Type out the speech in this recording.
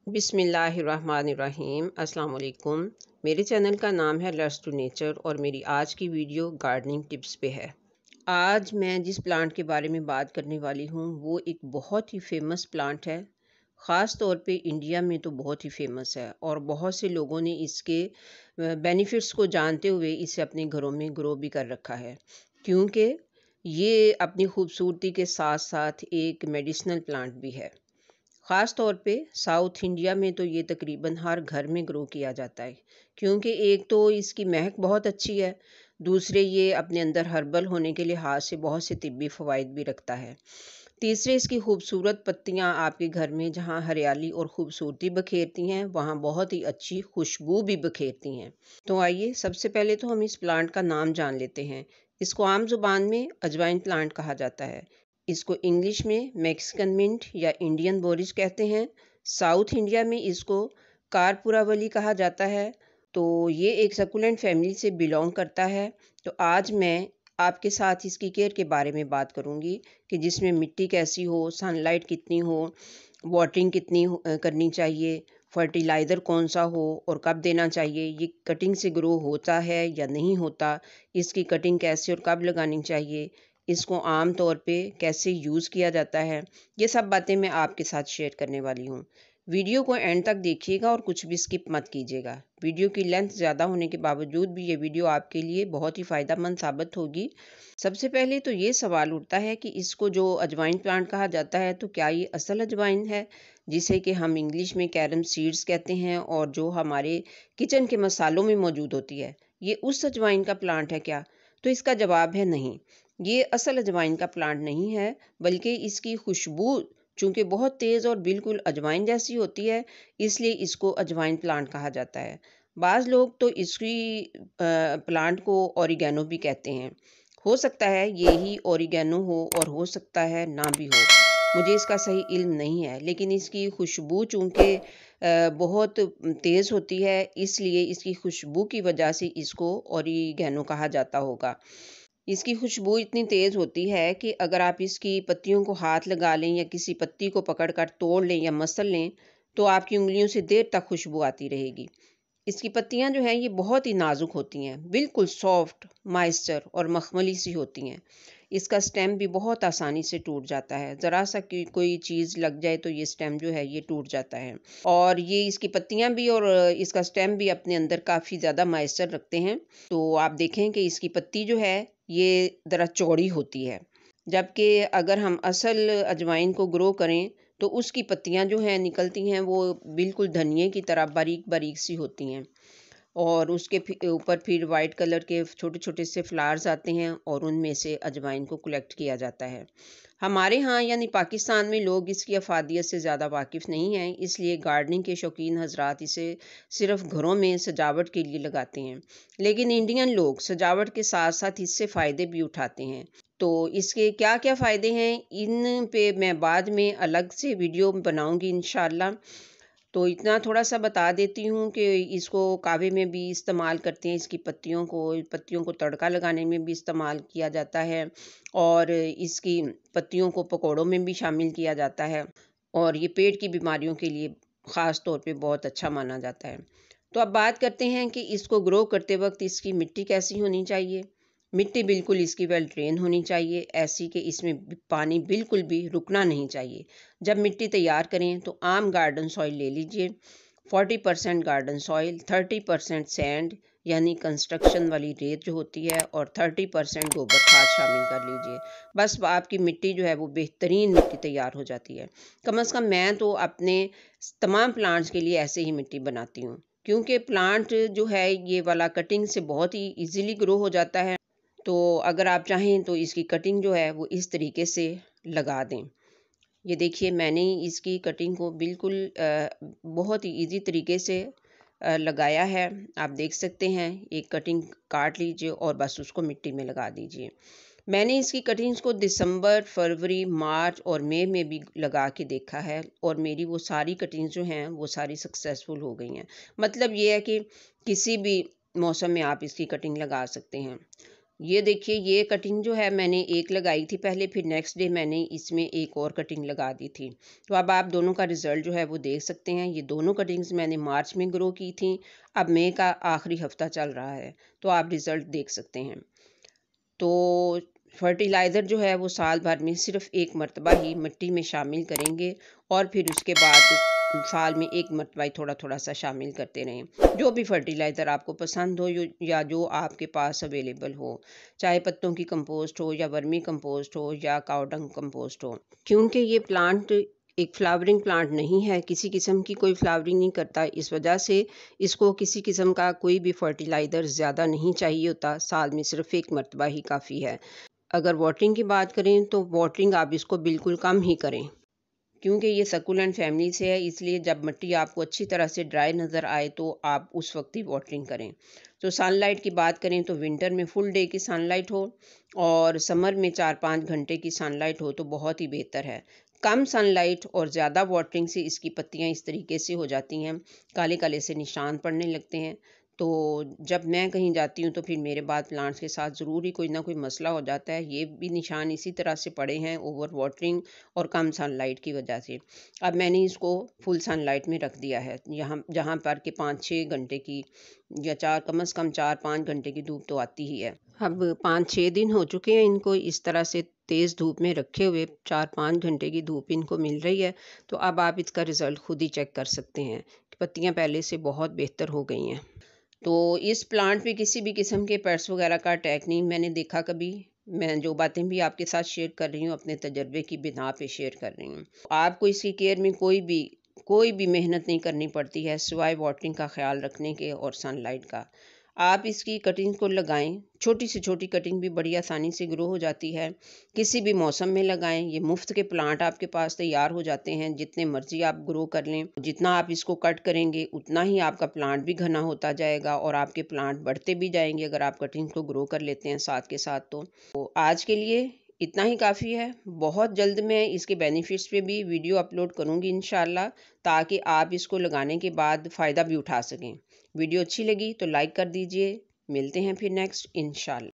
बिस्मिल्लाहिर्रहमानिर्रहीम। अस्सलाम वालेकुम। मेरे चैनल का नाम है लर्स टू नेचर और मेरी आज की वीडियो गार्डनिंग टिप्स पे है। आज मैं जिस प्लांट के बारे में बात करने वाली हूँ वो एक बहुत ही फेमस प्लांट है। ख़ास तौर पे इंडिया में तो बहुत ही फेमस है और बहुत से लोगों ने इसके बेनिफिट्स को जानते हुए इसे अपने घरों में ग्रो भी कर रखा है, क्योंकि ये अपनी खूबसूरती के साथ साथ एक मेडिसिनल प्लांट भी है। ख़ास तौर पे साउथ इंडिया में तो ये तकरीबन हर घर में ग्रो किया जाता है, क्योंकि एक तो इसकी महक बहुत अच्छी है, दूसरे ये अपने अंदर हर्बल होने के लिहाज से बहुत से तिब्बी फ़वाइद भी रखता है। तीसरे इसकी खूबसूरत पत्तियाँ आपके घर में जहाँ हरियाली और खूबसूरती बखेरती हैं, वहाँ बहुत ही अच्छी खुशबू भी बखेरती हैं। तो आइए सबसे पहले तो हम इस प्लांट का नाम जान लेते हैं। इसको आम ज़ुबान में अजवाइन प्लांट कहा जाता है। इसको इंग्लिश में मैक्सिकन मिंट या इंडियन बोरिज कहते हैं। साउथ इंडिया में इसको कारपुरावली कहा जाता है। तो ये एक सकुलेंट फैमिली से बिलोंग करता है। तो आज मैं आपके साथ इसकी केयर के बारे में बात करूंगी कि जिसमें मिट्टी कैसी हो, सनलाइट कितनी हो, वाटरिंग कितनी करनी चाहिए, फर्टिलाइज़र कौन सा हो और कब देना चाहिए, ये कटिंग से ग्रो होता है या नहीं होता, इसकी कटिंग कैसे और कब लगानी चाहिए, इसको आम तौर पे कैसे यूज़ किया जाता है, ये सब बातें मैं आपके साथ शेयर करने वाली हूँ। वीडियो को एंड तक देखिएगा और कुछ भी स्किप मत कीजिएगा। वीडियो की लेंथ ज़्यादा होने के बावजूद भी ये वीडियो आपके लिए बहुत ही फ़ायदेमंद साबित होगी। सबसे पहले तो ये सवाल उठता है कि इसको जो अजवाइन प्लांट कहा जाता है, तो क्या ये असल अजवाइन है, जिसे कि हम इंग्लिश में कैरम सीड्स कहते हैं और जो हमारे किचन के मसालों में मौजूद होती है, ये उस अजवाइन का प्लांट है क्या? तो इसका जवाब है नहीं। ये असल अजवाइन का प्लांट नहीं है, बल्कि इसकी खुशबू चूँकि बहुत तेज़ और बिल्कुल अजवाइन जैसी होती है, इसलिए इसको अजवाइन प्लांट कहा जाता है। बाज़ लोग तो इसकी प्लांट को ओरिगैनो भी कहते हैं। हो सकता है ये ही ओरिगैनो हो और हो सकता है ना भी हो। मुझे इसका सही इल्म नहीं है, लेकिन इसकी खुशबू चूँकि बहुत तेज़ होती है, इसलिए इसकी खुशबू की वजह से इसको ओरिगैनो कहा जाता होगा। इसकी खुशबू इतनी तेज़ होती है कि अगर आप इसकी पत्तियों को हाथ लगा लें या किसी पत्ती को पकड़कर तोड़ लें या मसल लें, तो आपकी उँगलियों से देर तक खुशबू आती रहेगी। इसकी पत्तियाँ जो हैं ये बहुत ही नाज़ुक होती हैं, बिल्कुल सॉफ्ट, मॉइस्चर और मखमली सी होती हैं। इसका स्टेम भी बहुत आसानी से टूट जाता है, ज़रा सा कि कोई चीज़ लग जाए तो ये स्टेम जो है ये टूट जाता है। और ये इसकी पत्तियाँ भी और इसका स्टेम भी अपने अंदर काफ़ी ज़्यादा मॉइस्चर रखते हैं। तो आप देखें कि इसकी पत्ती जो है ये ज़रा चौड़ी होती है, जबकि अगर हम असल अजवाइन को ग्रो करें तो उसकी पत्तियाँ जो हैं निकलती हैं वो बिल्कुल धनिये की तरह बारीक-बारीक सी होती हैं और उसके ऊपर फिर वाइट कलर के छोटे-छोटे से फ्लावर्स आते हैं और उनमें से अजवाइन को कलेक्ट किया जाता है। हमारे यहाँ यानी पाकिस्तान में लोग इसकी अफ़ादियत से ज़्यादा वाकिफ़ नहीं हैं, इसलिए गार्डनिंग के शौकीन हज़रात इसे सिर्फ़ घरों में सजावट के लिए लगाते हैं। लेकिन इंडियन लोग सजावट के साथ-साथ इससे फ़ायदे भी उठाते हैं। तो इसके क्या-क्या फ़ायदे हैं, इन पे मैं बाद में अलग से वीडियो बनाऊँगी इंशाअल्लाह। तो इतना थोड़ा-सा बता देती हूँ कि इसको कहवे में भी इस्तेमाल करते हैं, इसकी पत्तियों को तड़का लगाने में भी इस्तेमाल किया जाता है और इसकी पत्तियों को पकौड़ों में भी शामिल किया जाता है और ये पेट की बीमारियों के लिए ख़ास तौर पे बहुत अच्छा माना जाता है। तो अब बात करते हैं कि इसको ग्रो करते वक़्त इसकी मिट्टी कैसी होनी चाहिए। मिट्टी बिल्कुल इसकी वेल ड्रेन होनी चाहिए, ऐसी कि इसमें पानी बिल्कुल भी रुकना नहीं चाहिए। जब मिट्टी तैयार करें तो आम गार्डन सॉइल ले लीजिए। 40% गार्डन सॉइल, 30% सैंड यानी कंस्ट्रक्शन वाली रेत जो होती है और 30% गोबर खाद शामिल कर लीजिए। बस आपकी मिट्टी जो है वो बेहतरीन मिट्टी तैयार हो जाती है। कम से कम मैं तो अपने तमाम प्लांट्स के लिए ऐसे ही मिट्टी बनाती हूँ, क्योंकि प्लांट जो है ये वाला कटिंग से बहुत ही ईज़िली ग्रो हो जाता है। तो अगर आप चाहें तो इसकी कटिंग जो है वो इस तरीके से लगा दें। ये देखिए मैंने इसकी कटिंग को बिल्कुल बहुत ही इजी तरीके से लगाया है। आप देख सकते हैं, एक कटिंग काट लीजिए और बस उसको मिट्टी में लगा दीजिए। मैंने इसकी कटिंग्स को दिसंबर, फरवरी, मार्च और मई में भी लगा के देखा है और मेरी वो सारी कटिंग्स जो हैं वो सारी सक्सेसफुल हो गई हैं। मतलब ये है कि किसी भी मौसम में आप इसकी कटिंग लगा सकते हैं। ये देखिए, ये कटिंग जो है मैंने एक लगाई थी पहले, फिर नेक्स्ट डे मैंने इसमें एक और कटिंग लगा दी थी। तो अब आप दोनों का रिज़ल्ट जो है वो देख सकते हैं। ये दोनों कटिंग्स मैंने मार्च में ग्रो की थी। अब मई का आखिरी हफ्ता चल रहा है, तो आप रिज़ल्ट देख सकते हैं। तो फर्टिलाइज़र जो है वो साल भर में सिर्फ़ एक मरतबा ही मिट्टी में शामिल करेंगे और फिर उसके बाद साल में एक मरतबा ही थोड़ा-थोड़ा सा शामिल करते रहें। जो भी फर्टिलाइज़र आपको पसंद हो या जो आपके पास अवेलेबल हो, चाहे पत्तों की कंपोस्ट हो या वर्मी कंपोस्ट हो या काऊ डंग कंपोस्ट हो। क्योंकि ये प्लांट एक फ्लावरिंग प्लांट नहीं है, किसी किस्म की कोई फ्लावरिंग नहीं करता, इस वजह से इसको किसी किस्म का कोई भी फर्टिलाइज़र ज़्यादा नहीं चाहिए होता, साल में सिर्फ़ एक मरतबा ही काफ़ी है। अगर वाटरिंग की बात करें तो वाटरिंग आप इसको बिल्कुल कम ही करें, क्योंकि ये सक्यूलेंट फैमिली से है, इसलिए जब मिट्टी आपको अच्छी तरह से ड्राई नज़र आए तो आप उस वक्त ही वाटरिंग करें। तो सनलाइट की बात करें तो विंटर में फुल डे की सनलाइट हो और समर में 4-5 घंटे की सनलाइट हो तो बहुत ही बेहतर है। कम सनलाइट और ज़्यादा वाटरिंग से इसकी पत्तियां इस तरीके से हो जाती हैं, काले काले से निशान पड़ने लगते हैं। तो जब मैं कहीं जाती हूँ तो फिर मेरे बाद प्लांट्स के साथ ज़रूर ही कोई ना कोई मसला हो जाता है। ये भी निशान इसी तरह से पड़े हैं, ओवर वाटरिंग और कम सनलाइट की वजह से। अब मैंने इसको फुल सनलाइट में रख दिया है, यहाँ जहाँ पर कि 5-6 घंटे की या 4 कम से कम 4-5 घंटे की धूप तो आती ही है। अब 5-6 दिन हो चुके हैं इनको इस तरह से तेज़ धूप में रखे हुए, 4-5 घंटे की धूप इनको मिल रही है। तो अब आप इसका रिज़ल्ट खुद ही चेक कर सकते हैं कि पत्तियाँ पहले से बहुत बेहतर हो गई हैं। तो इस प्लांट पे किसी भी किस्म के पेस्ट वगैरह का अटैक नहीं मैंने देखा कभी। मैं जो बातें भी आपके साथ शेयर कर रही हूँ अपने तजर्बे की बिना पे शेयर कर रही हूँ। आपको इसकी केयर में कोई भी मेहनत नहीं करनी पड़ती है सिवाय वाटरिंग का ख्याल रखने के और सनलाइट का। आप इसकी कटिंग को लगाएं, छोटी से छोटी कटिंग भी बड़ी आसानी से ग्रो हो जाती है। किसी भी मौसम में लगाएं, ये मुफ्त के प्लांट आपके पास तैयार हो जाते हैं, जितने मर्जी आप ग्रो कर लें। जितना आप इसको कट करेंगे उतना ही आपका प्लांट भी घना होता जाएगा और आपके प्लांट बढ़ते भी जाएंगे अगर आप कटिंग को ग्रो कर लेते हैं साथ के साथ। तो आज के लिए इतना ही काफ़ी है। बहुत जल्द मैं इसके बेनिफिट्स पे भी वीडियो अपलोड करूँगी इंशाल्लाह, ताकि आप इसको लगाने के बाद फ़ायदा भी उठा सकें। वीडियो अच्छी लगी तो लाइक कर दीजिए। मिलते हैं फिर नेक्स्ट इंशाल्लाह।